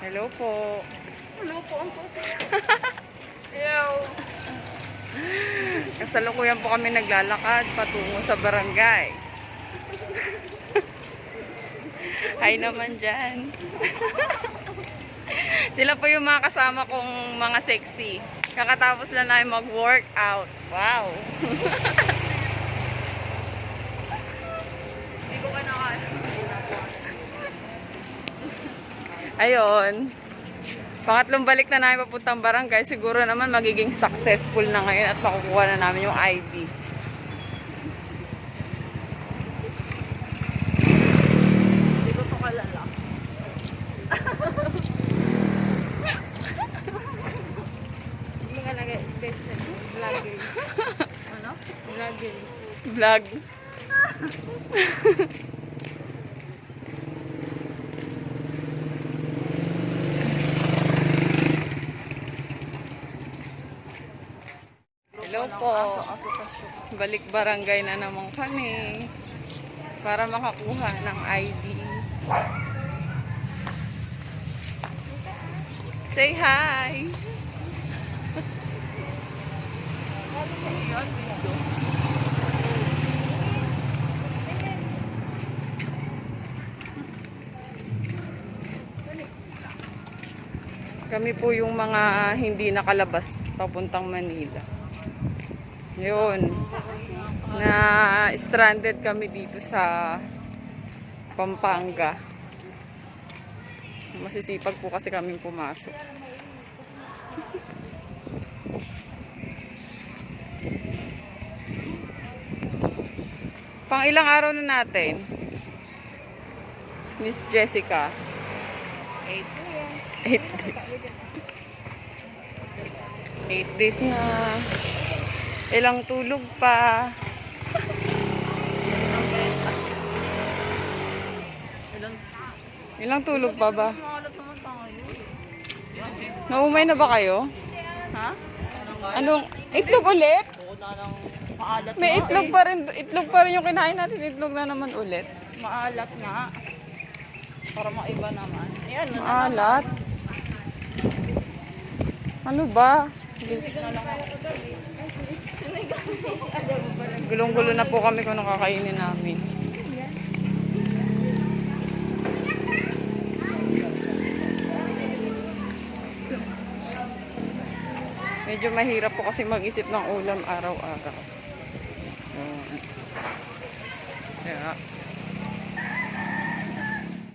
Hello po. Hello po ang puti. Ew. Kasalukuyan po kami naglalakad patungo sa barangay. Hi naman dyan. Sila po yung mga kasama kong mga sexy. Kakatapos lang namin mag-workout. Wow! Hindi ko kanakain. Ayun. Pangatlong balik na namin papuntang barangay. Siguro naman magiging successful na ngayon at makukuha na namin yung ID. Hindi ko to kalala. Hindi ka nag-bet sa vloggers. Ano? Vloggers. Vlog. Hello po. Balik barangay na naman kami para makakuha ng ID. Say hi! Kami po yung mga hindi nakalabas papuntang Manila. Yun. Na stranded kami dito sa Pampanga. Masisipag po kasi kaming pumasok. Pang ilang araw na natin? Miss Jessica. 8 days. 8 days na. Ilang tulog pa. Ilang tulog pa ba? Maalat naman tayo. Naumay na ba kayo? Ha? Anong? Itlog ulit? Maalat May nga itlog pa rin. Itlog pa rin yung kinain natin. Itlog na naman ulit. Maalat nga. Para maiba naman. Ayan, Maalat. Ano ba? Gulong-gulo na po kami kung nakakainin namin. Medyo mahirap po kasi mag-isip ng ulam araw-araw. Kaya